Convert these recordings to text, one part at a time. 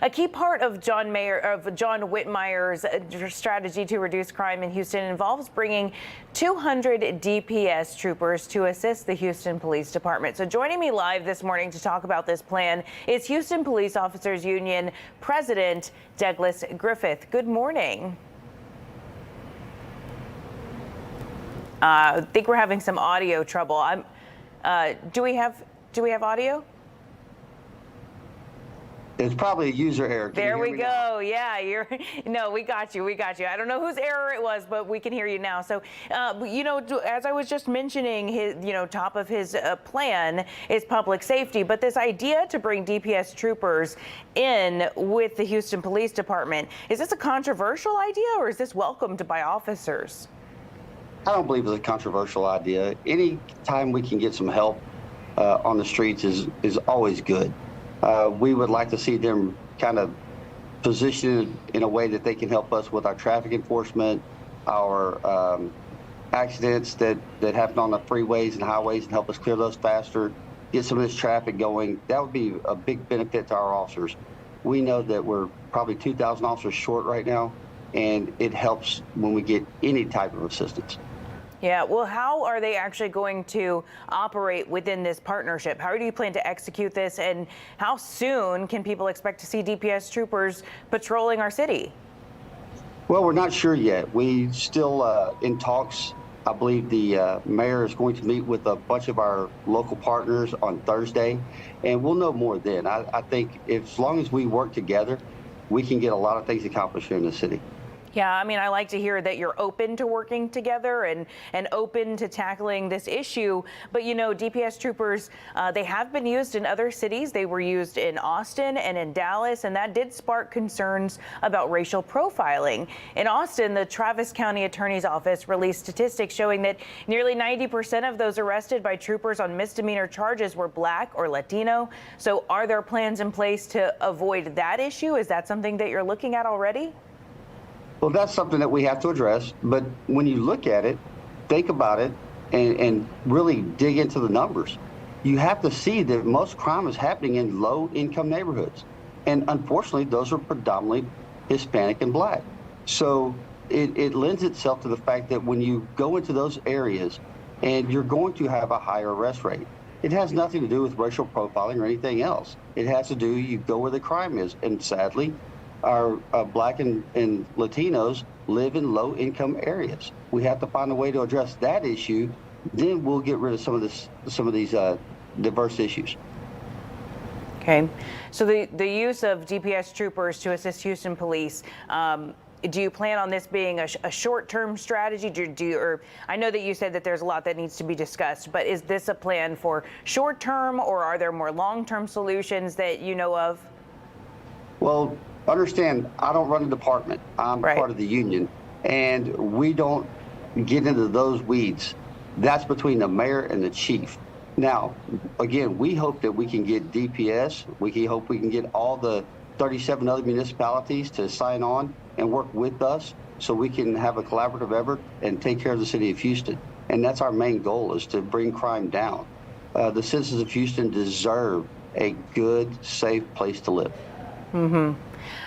A key part of John Whitmire's strategy to reduce crime in Houston involves bringing 200 DPS troopers to assist the Houston Police Department. So joining me live this morning to talk about this plan is Houston Police Officers Union President Douglas Griffith. Good morning. I think we're having some audio trouble. Do we have audio? It's probably a user error. There we go. Yeah, we got you. I don't know whose error it was, but we can hear you now. So, as I was just mentioning, his, top of his plan is public safety. But this idea to bring DPS troopers in with the Houston Police Department, is this a controversial idea or is this welcomed by officers? I don't believe it's a controversial idea. Any time we can get some help on the streets is always good. We would like to see them kind of positioned in a way that they can help us with our traffic enforcement, our accidents that happen on the freeways and highways, and help us clear those faster, get some of this traffic going. That would be a big benefit to our officers. We know that we're probably 2,000 officers short right now, and it helps when we get any type of assistance. Yeah, well, how are they actually going to operate within this partnership? How do you plan to execute this, and how soon can people expect to see DPS troopers patrolling our city? Well, we're not sure yet. We still in talks. I believe the mayor is going to meet with a bunch of our local partners on Thursday, and we'll know more then. I think as long as we work together, we can get a lot of things accomplished here in the city. Yeah, I mean, I like to hear that you're open to working together and open to tackling this issue. But, DPS troopers, they have been used in other cities. They were used in Austin and in Dallas, and that did spark concerns about racial profiling. In Austin, the Travis County Attorney's Office released statistics showing that nearly 90% of those arrested by troopers on misdemeanor charges were Black or Latino. So are there plans in place to avoid that issue? Is that something that you're looking at already? Well, that's something that we have to address. But when you look at it, think about it, and really dig into the numbers, you have to see that most crime is happening in low-income neighborhoods. And unfortunately, those are predominantly Hispanic and Black. So it lends itself to the fact that when you go into those areas, and you're going to have a higher arrest rate. It has nothing to do with racial profiling or anything else. It has to do, you go where the crime is. And sadly, our Black and Latinos live in low-income areas. We have to find a way to address that issue. Then we'll get rid of some of these diverse issues. Okay, so the use of DPS troopers to assist Houston police. Do you plan on this being a short-term strategy? Or I know that you said that there's a lot that needs to be discussed, but is this a plan for short-term, or are there more long-term solutions that you know of? Well, understand, I don't run a department. I'm part of the union, and we don't get into those weeds. That's between the mayor and the chief. Now, again, we hope that we can get DPS. We hope we can get all the 37 other municipalities to sign on and work with us so we can have a collaborative effort and take care of the city of Houston. And that's our main goal, is to bring crime down. The citizens of Houston deserve a good, safe place to live. Mm-hmm.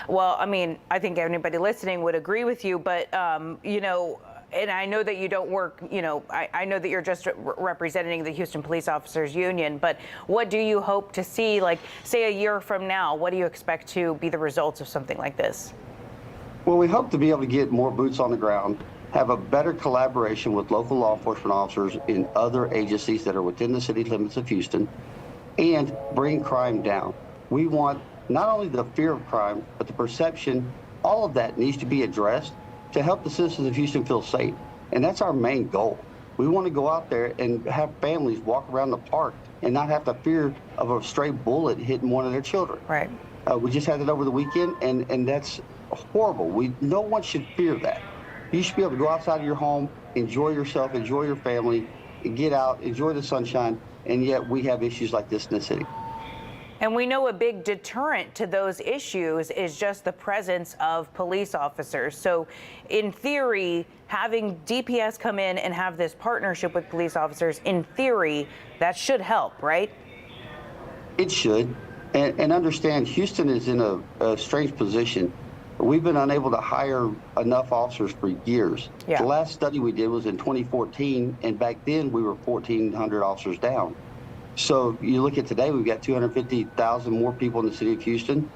Well, I mean, I think anybody listening would agree with you, but, and I know that you don't work, I know that you're just representing the Houston Police Officers Union, but what do you hope to see, like, say, a year from now? What do you expect to be the results of something like this? Well, we hope to be able to get more boots on the ground, have a better collaboration with local law enforcement officers in other agencies that are within the city limits of Houston, and bring crime down. We want not only the fear of crime, but the perception. All of that needs to be addressed to help the citizens of Houston feel safe. And that's our main goal. We want to go out there and have families walk around the park and not have to fear of a stray bullet hitting one of their children. Right. We just had it over the weekend, and that's horrible. No one should fear that. You should be able to go outside of your home, enjoy yourself, enjoy your family, get out, enjoy the sunshine, and yet we have issues like this in the city. And we know a big deterrent to those issues is just the presence of police officers. So in theory, having DPS come in and have this partnership with police officers, in theory, that should help, right? It should. And understand, Houston is in a strange position. We've been unable to hire enough officers for years. Yeah. The last study we did was in 2014, and back then we were 1,400 officers down. So you look at today, we've got 250,000 more people in the city of Houston,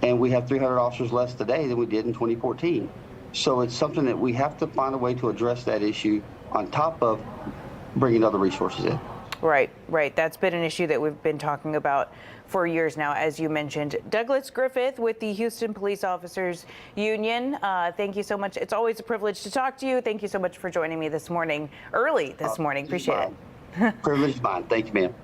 and we have 300 officers less today than we did in 2014. So it's something that we have to find a way to address that issue on top of bringing other resources in. Right, right. That's been an issue that we've been talking about for years now, as you mentioned. Douglas Griffith with the Houston Police Officers Union. Thank you so much. It's always a privilege to talk to you. Thank you so much for joining me this morning, early this morning. Appreciate it. Privilege is mine. Thank you, ma'am.